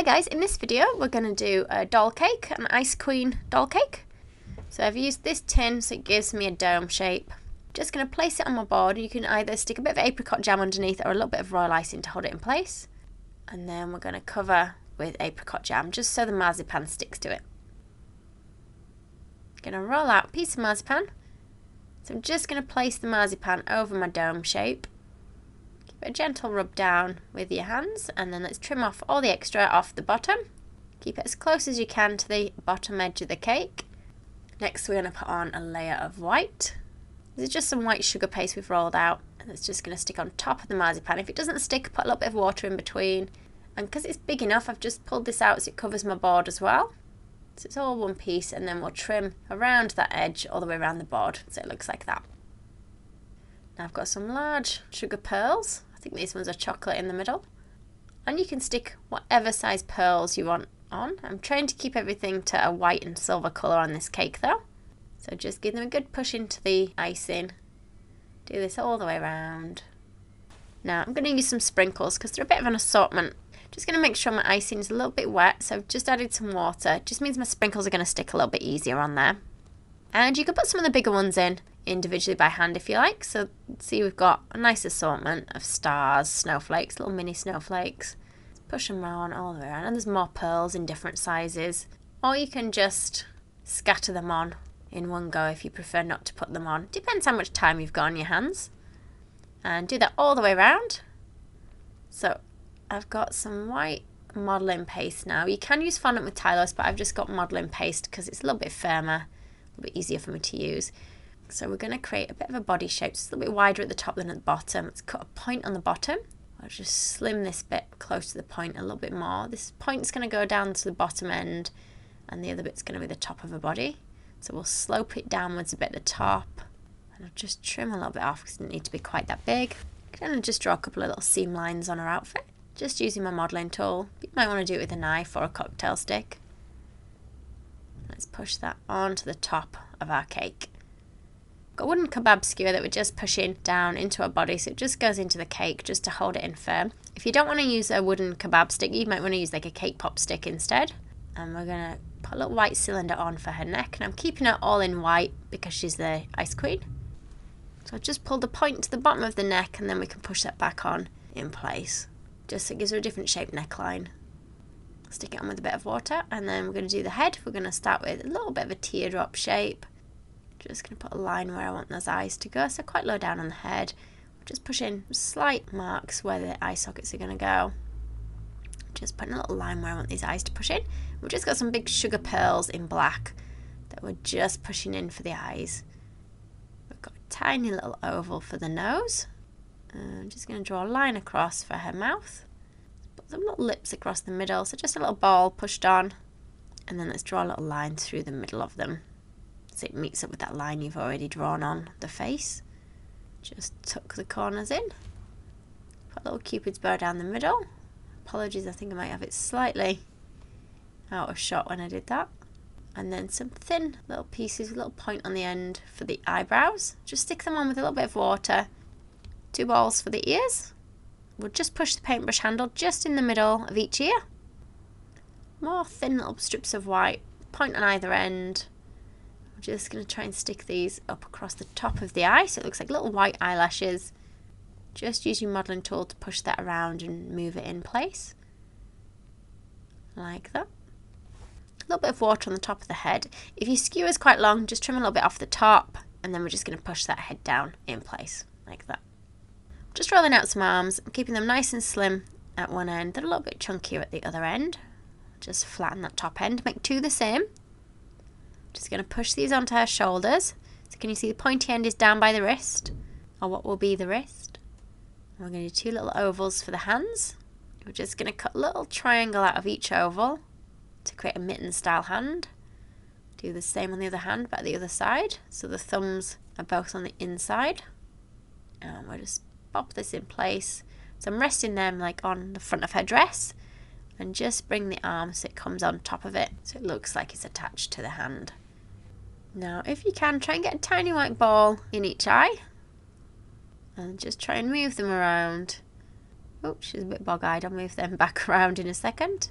Hi guys, in this video we're going to do a doll cake, an Ice Queen doll cake. So I've used this tin so it gives me a dome shape. Just going to place it on my board. You can either stick a bit of apricot jam underneath or a little bit of royal icing to hold it in place. And then we're going to cover with apricot jam just so the marzipan sticks to it. Going to roll out a piece of marzipan. So I'm just going to place the marzipan over my dome shape. A gentle rub down with your hands, and then let's trim off all the extra off the bottom. Keep it as close as you can to the bottom edge of the cake. Next we're going to put on a layer of white. This is just some white sugar paste we've rolled out, and it's just going to stick on top of the marzipan. If it doesn't stick, put a little bit of water in between. And because it's big enough, I've just pulled this out so it covers my board as well. So it's all one piece, and then we'll trim around that edge all the way around the board so it looks like that. Now I've got some large sugar pearls. I think these ones are chocolate in the middle. And you can stick whatever size pearls you want on. I'm trying to keep everything to a white and silver colour on this cake though. So just give them a good push into the icing. Do this all the way around. Now I'm going to use some sprinkles because they're a bit of an assortment. Just going to make sure my icing is a little bit wet, so I've just added some water. It just means my sprinkles are going to stick a little bit easier on there. And you can put some of the bigger ones in individually by hand if you like. So see, we've got a nice assortment of stars, snowflakes, little mini snowflakes. Push them around all the way around, and there's more pearls in different sizes. Or you can just scatter them on in one go if you prefer not to put them on. Depends how much time you've got on your hands. And do that all the way around. So I've got some white modelling paste now. You can use fondant with Tylose, but I've just got modelling paste because it's a little bit firmer, a little bit easier for me to use. So we're going to create a bit of a body shape. It's a little bit wider at the top than at the bottom. Let's cut a point on the bottom. I'll just slim this bit close to the point a little bit more. This point's going to go down to the bottom end, and the other bit's going to be the top of her body. So we'll slope it downwards a bit at the top, and I'll just trim a little bit off because it doesn't need to be quite that big. I'm going to just draw a couple of little seam lines on her outfit, just using my modelling tool. You might want to do it with a knife or a cocktail stick. Let's push that onto the top of our cake. Got a wooden kebab skewer that we're just pushing down into our body, so it just goes into the cake just to hold it in firm. If you don't want to use a wooden kebab stick, you might want to use like a cake pop stick instead. And we're going to put a little white cylinder on for her neck, and I'm keeping her all in white because she's the Ice Queen. So I'll just pull the point to the bottom of the neck, and then we can push that back on in place. Just so it gives her a different shaped neckline. Stick it on with a bit of water, and then we're going to do the head. We're going to start with a little bit of a teardrop shape. Just going to put a line where I want those eyes to go, so quite low down on the head. Just push in slight marks where the eye sockets are going to go. Just putting a little line where I want these eyes to push in. We've just got some big sugar pearls in black that we're just pushing in for the eyes. We've got a tiny little oval for the nose. I'm just going to draw a line across for her mouth. Put some little lips across the middle, so just a little ball pushed on. And then let's draw a little line through the middle of them, so it meets up with that line you've already drawn on the face. Just tuck the corners in. Put a little cupid's bow down the middle. Apologies, I think I might have it slightly out of shot when I did that. And then some thin little pieces with a little point on the end for the eyebrows. Just stick them on with a little bit of water. 2 balls for the ears. We'll just push the paintbrush handle just in the middle of each ear. More thin little strips of white, point on either end. I'm just going to try and stick these up across the top of the eye so it looks like little white eyelashes. Just use your modelling tool to push that around and move it in place. Like that. A little bit of water on the top of the head. If your skewer is quite long, just trim a little bit off the top, and then we're just going to push that head down in place, like that. Just rolling out some arms, keeping them nice and slim at one end. They're a little bit chunkier at the other end. Just flatten that top end, make 2 the same. Just going to push these onto her shoulders. So can you see the pointy end is down by the wrist, or what will be the wrist. And we're going to do 2 little ovals for the hands. We're just going to cut a little triangle out of each oval to create a mitten style hand. Do the same on the other hand, but the other side. So the thumbs are both on the inside. And we'll just pop this in place. So I'm resting them like on the front of her dress, and just bring the arm so it comes on top of it, so it looks like it's attached to the hand. Now if you can, try and get a tiny white ball in each eye, and just try and move them around. Oh, she's a bit bog-eyed. I'll move them back around in a second.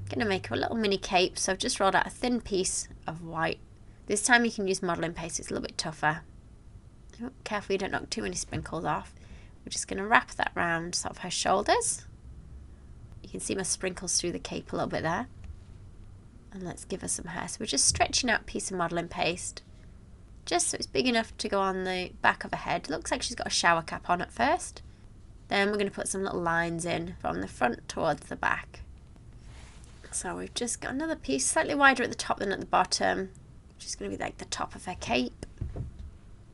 I'm going to make her a little mini cape, so I've just rolled out a thin piece of white. This time you can use modelling paste, it's a little bit tougher. Oh, careful you don't knock too many sprinkles off. We're just going to wrap that round sort of her shoulders. You can see my sprinkles through the cape a little bit there. And let's give her some hair. So we're just stretching out a piece of modelling paste, just so it's big enough to go on the back of her head. It looks like she's got a shower cap on at first. Then we're going to put some little lines in from the front towards the back. So we've just got another piece slightly wider at the top than at the bottom, which is going to be like the top of her cape.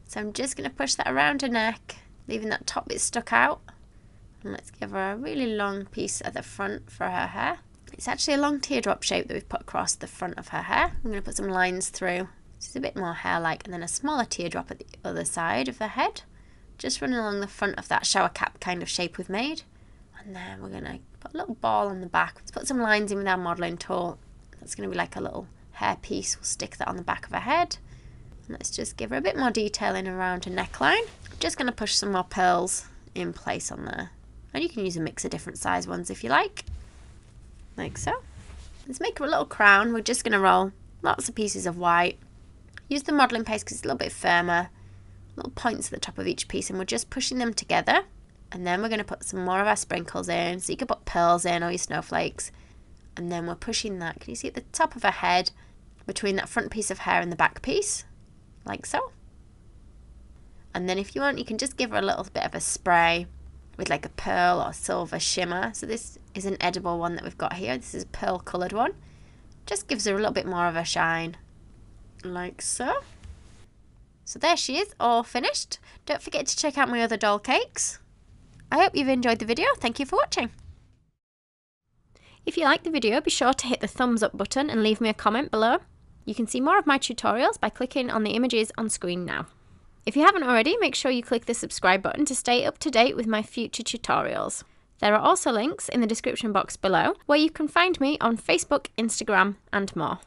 So I'm just going to push that around her neck, leaving that top bit stuck out. And let's give her a really long piece at the front for her hair. It's actually a long teardrop shape that we've put across the front of her hair. I'm going to put some lines through. So it's a bit more hair-like, and then a smaller teardrop at the other side of the head, just running along the front of that shower cap kind of shape we've made. And then we're going to put a little ball on the back. Let's put some lines in with our modelling tool. That's going to be like a little hair piece. We'll stick that on the back of her head. And let's just give her a bit more detailing around her neckline. Just going to push some more pearls in place on there. And you can use a mix of different size ones if you like so. Let's make her a little crown. We're just going to roll lots of pieces of white. Use the modelling paste because it's a little bit firmer. Little points at the top of each piece, and we're just pushing them together. And then we're going to put some more of our sprinkles in. So you can put pearls in or your snowflakes. And then we're pushing that, can you see at the top of her head, between that front piece of hair and the back piece, like so. And then if you want, you can just give her a little bit of a spray with like a pearl or silver shimmer. So this is an edible one that we've got here. This is a pearl coloured one. Just gives her a little bit more of a shine, like so. So there she is, all finished. Don't forget to check out my other doll cakes. I hope you've enjoyed the video. Thank you for watching. If you liked the video, be sure to hit the thumbs up button and leave me a comment below. You can see more of my tutorials by clicking on the images on screen now. If you haven't already, make sure you click the subscribe button to stay up to date with my future tutorials. There are also links in the description box below where you can find me on Facebook, Instagram and more.